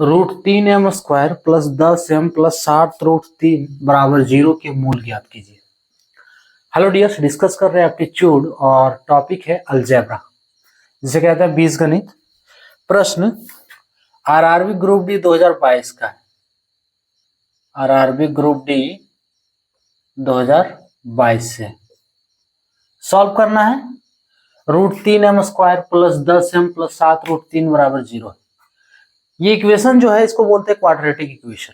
√3m² plus 10m plus 7√3 बराबर 0 के मूल ज्ञात कीजिए। हेलो डियर्स, डिस्कस कर रहे हैं एप्टीट्यूड और टॉपिक है अलजेब्रा, जिसे कहते हैं बीजगणित। प्रश्न आरआरबी ग्रुप डी 2022 का है। आरआरबी ग्रुप डी 2022 से सॉल्व करना है। √3m² प्लस 10m प्लस 7√3 बराबर 0 है। ये इक्वेशन जो है इसको बोलते हैं क्वाड्रेटिक इक्वेशन,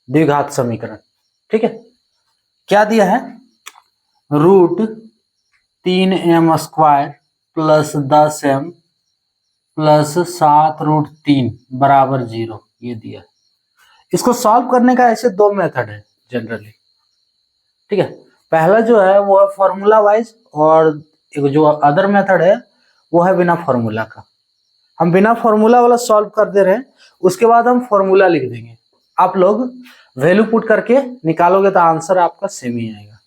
द्विघात समीकरण। ठीक है, क्या दिया है? √3m² प्लस 10m प्लस 7√3 बराबर 0, ये दिया है। इसको सॉल्व करने का ऐसे दो मेथड है जनरली। ठीक है, पहला जो है वो है फॉर्मूला वाइज, और एक जो अदर मेथड है वो है बिना फॉर्मूला का। हम बिना फॉर्मूला वाला सॉल्व कर दे रहे हैं, उसके बाद हम फॉर्मूला लिख देंगे। आप लोग वैल्यू पुट करके निकालोगे तो आंसर आपका सेम ही आएगा।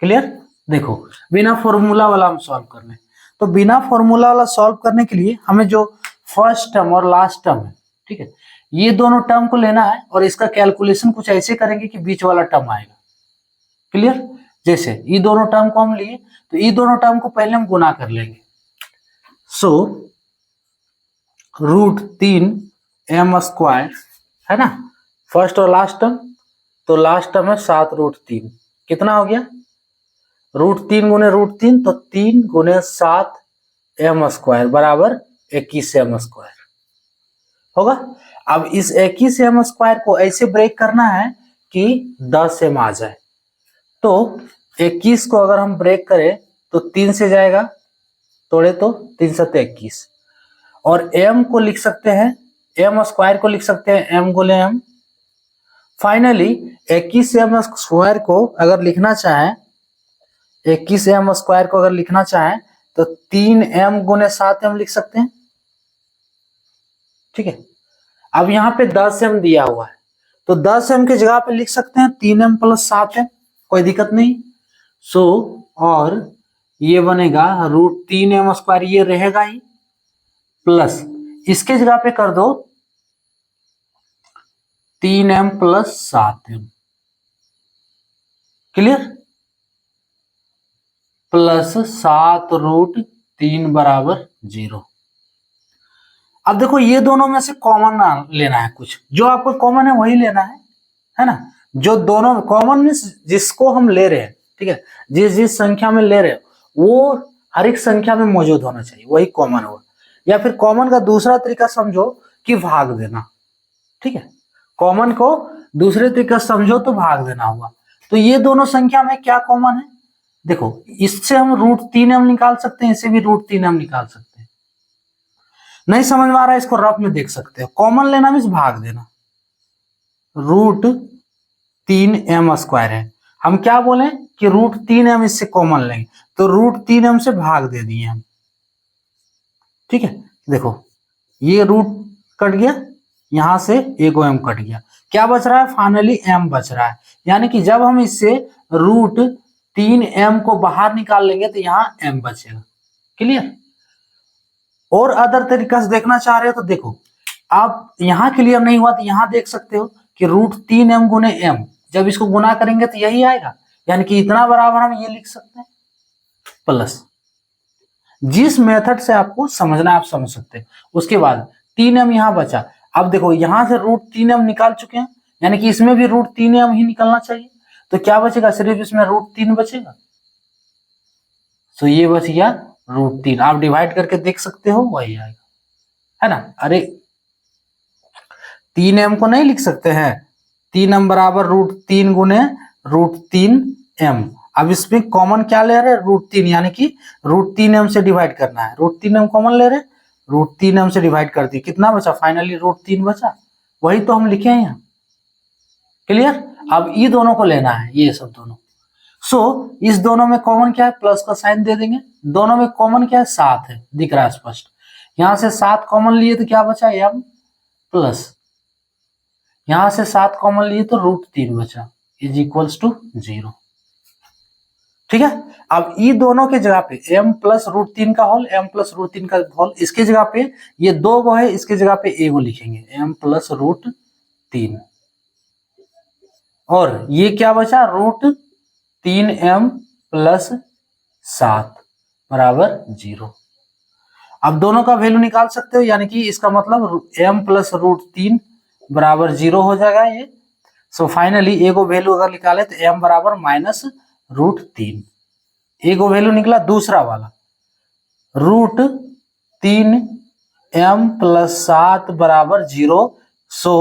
क्लियर? देखो, बिना फॉर्मूला वाला हम सॉल्व कर रहे हैं, तो बिना फॉर्मूला वाला सॉल्व करने के लिए हमें जो फर्स्ट टर्म और लास्ट टर्म है, ठीक है, ये दोनों टर्म को लेना है और इसका कैलकुलेशन कुछ ऐसे करेंगे कि बीच वाला टर्म आएगा। क्लियर? जैसे ये दोनों टर्म को हम लिए तो ये दोनों टर्म को पहले हम गुना कर लेंगे। सो √3m² है ना, फर्स्ट और लास्ट टर्म, तो लास्ट टर्म है 7√3। कितना हो गया? √3 गुने √3 तो 3 गुने 7m² बराबर 21m² होगा। अब इस 21m² को ऐसे ब्रेक करना है कि 10m आ जाए। तो 21 को अगर हम ब्रेक करें तो 3 से जाएगा, तोड़े तो 3 7 21, और m को लिख सकते हैं, m² को लिख सकते हैं m गुने m। फाइनली 21m² को अगर लिखना चाहें, 21m² को अगर लिखना चाहें तो 3m गुने 7m लिख सकते हैं। ठीक है, अब यहाँ पे 10m दिया हुआ है तो 10m की जगह पे लिख सकते हैं 3m प्लस 7m, कोई दिक्कत नहीं। सो और ये बनेगा √3m², ये रहेगा ही, प्लस इसके जगह पे कर दो 3m plus 7m। Clear? Plus 7√3 बराबर 0। अब देखो, ये दोनों में से कॉमन लेना है, कुछ जो आपको कॉमन है वही लेना है ना। जो दोनों कॉमन मीन्स जिसको हम ले रहे हैं, ठीक है, जिस जिस संख्या में ले रहे हैं वो हर एक संख्या में मौजूद होना चाहिए, वही कॉमन होगा। या फिर कॉमन का दूसरा तरीका समझो कि भाग देना। ठीक है, कॉमन को दूसरे तरीका समझो तो भाग देना होगा। तो ये दोनों संख्या में क्या कॉमन है? देखो, इससे हम √3m निकाल सकते हैं, इससे भी √3m निकाल सकते हैं। नहीं समझ में आ रहा है, इसको रफ में देख सकते हो। कॉमन लेना मीन्स भाग देना। √3m² है, हम क्या बोले कि √3m इससे कॉमन लेंगे, तो √3m से भाग दे दिए हम। ठीक है, देखो ये रूट कट गया, यहां से एगो m कट गया, क्या बच रहा है? फाइनली m बच रहा है। यानी कि जब हम इससे √3m को बाहर निकाल लेंगे तो यहाँ m बचेगा। क्लियर? और अदर तरीका से देखना चाह रहे हो तो देखो, आप यहाँ क्लियर नहीं हुआ तो यहाँ देख सकते हो कि √3m गुने m, जब इसको गुना करेंगे तो यही आएगा, यानी कि इतना बराबर हम ये लिख सकते हैं। प्लस जिस मेथड से आपको समझना आप समझ सकते हैं। उसके बाद 3m यहाँ बचा। अब देखो, यहां से √3m निकाल चुके हैं, यानी कि इसमें भी √3m ही निकलना चाहिए। तो क्या बचेगा? सिर्फ इसमें √3 बचेगा। तो ये बच गया √3। आप डिवाइड करके देख सकते हो, वही आएगा, है ना। अरे 3m को नहीं लिख सकते हैं? 3m बराबर √3 गुने √3m। अब इसमें कॉमन क्या ले रहे हैं? √3, यानी कि √3m से डिवाइड करना है। √3m कॉमन ले रहे, √3m से डिवाइड कर दी, कितना बचा? फाइनली √3 बचा, वही तो हम लिखे हैं यहाँ। क्लियर? अब ये दोनों को लेना है, ये सब दोनों। सो इस दोनों में कॉमन क्या है? प्लस का साइन दे देंगे। दोनों में कॉमन क्या है? 7 है, दिख रहा है स्पष्ट। यहां से 7 कॉमन लिए तो क्या बचा? m प्लस यहां से 7 कॉमन लिए तो √3 बचा, इज इक्वल्स टू 0। ठीक है। अब ये दोनों के जगह पे m प्लस रूट 3 का होल, m प्लस रूट 3 का होल, इसके जगह पे ये 2 गो है, इसके जगह पे a गो लिखेंगे, m प्लस रूट 3, और ये क्या बचा, रूट 3m प्लस 7 बराबर 0। अब दोनों का वैल्यू निकाल सकते हो, यानी कि इसका मतलब m प्लस रूट 3 बराबर 0 हो जाएगा ये। सो फाइनली ए को वैल्यू अगर निकाले तो m बराबर माइनस रूट 3, ए को वैल्यू निकला दूसरा वाला, रूट 3m प्लस 7 बराबर 0। सो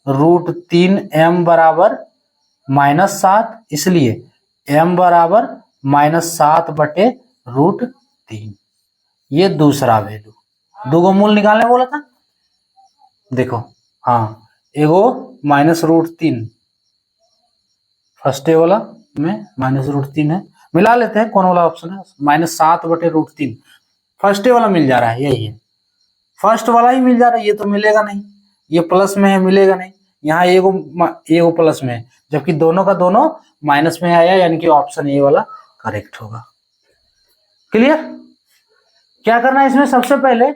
रूट 3m बराबर माइनस 7, इसलिए m बराबर माइनस 7 बटे रूट 3, ये दूसरा वैल्यू। दो गो मूल निकालने बोला था, देखो, हाँ, एगो माइनस रूट 3, फर्स्ट ए वाला में माइनस रूट 3 है, मिला लेते हैं कौन वाला ऑप्शन है, माइनस 7 बटे रूट 3, फर्स्ट ए वाला मिल जा रहा है, यही है, फर्स्ट वाला ही मिल जा रहा है, ये तो मिलेगा नहीं, ये प्लस में है, मिलेगा नहीं, यहाँ एगो प्लस में है, जबकि दोनों का दोनों माइनस में आया, यानी कि ऑप्शन ए वाला करेक्ट होगा। क्लियर? क्या करना है इसमें, सबसे पहले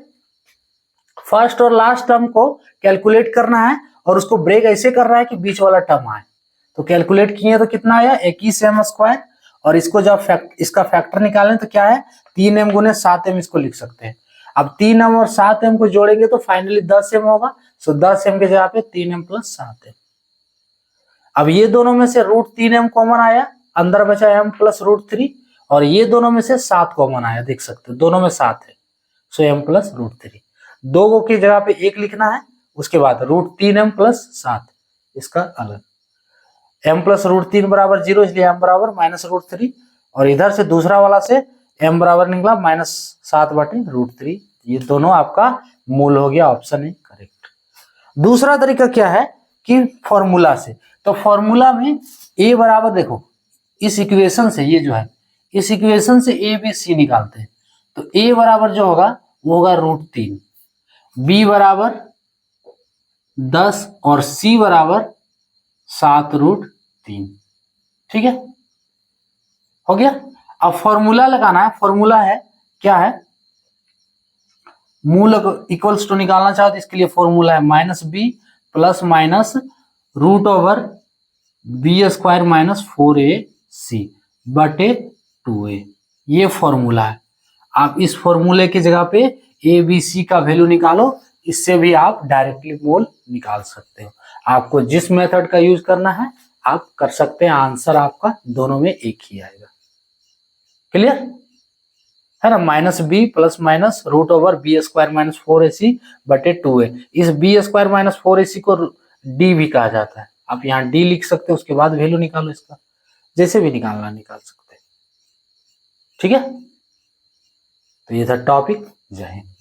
फर्स्ट और लास्ट टर्म को कैलकुलेट करना है, और उसको ब्रेक ऐसे करना है कि बीच वाला टर्म आए। तो कैलकुलेट किए तो कितना आया, 21m स्क्वायर, और इसको जब इसका फैक्टर निकालें तो क्या है, 3m गुने 7m इसको लिख सकते हैं। अब 3m और 7m को जोड़ेंगे तो फाइनली 10m होगा, सो 10m के जगह पे 3m प्लस 7m। अब ये दोनों में से रूट 3m कॉमन आया, अंदर बचा m प्लस रूट 3, और ये दोनों में से 7 कॉमन आया, देख सकते हो दोनों में 7 है, सो m प्लस रूट 3, दो गो की जगह पे 1 लिखना है, उसके बाद रूट 3m प्लस 7 इसका अलग, m प्लस रूट 3 बराबर 0, इसलिए m बराबर माइनस रूट 3, और इधर से दूसरा वाला से m बराबर निकला माइनस 7 बटे रूट 3, ये दोनों आपका मूल हो गया, ऑप्शन ए करेक्ट। दूसरा तरीका क्या है कि फॉर्मूला से, तो फॉर्मूला में a बराबर, देखो इस इक्वेशन से, ये जो है इस इक्वेशन से a b c निकालते हैं, तो a बराबर जो होगा वो होगा रूट 3, b बराबर 10 और c बराबर 7 रूट 3, ठीक है, हो गया। अब फॉर्मूला लगाना है, फॉर्मूला है क्या है, मूल इक्वल्स टू निकालना चाहो तो इसके लिए फॉर्मूला है minus B plus minus root over B square minus 4ac बटे 2a, ये फॉर्मूला है। आप इस फॉर्मूले की जगह पे ए बी सी का वैल्यू निकालो, इससे भी आप डायरेक्टली मोल निकाल सकते हो। आपको जिस मेथड का यूज करना है आप कर सकते हैं, आंसर आपका दोनों में एक ही आएगा। क्लियर है ना, minus B plus minus root over B square minus 4ac बटे 2a, इस बी स्क्वायर माइनस 4ac को डी भी कहा जाता है, आप यहाँ डी लिख सकते हो, उसके बाद वैल्यू निकालो, इसका जैसे भी निकालना निकाल सकते हैं, ठीक है। तो ये था टॉपिक, जय हिंद।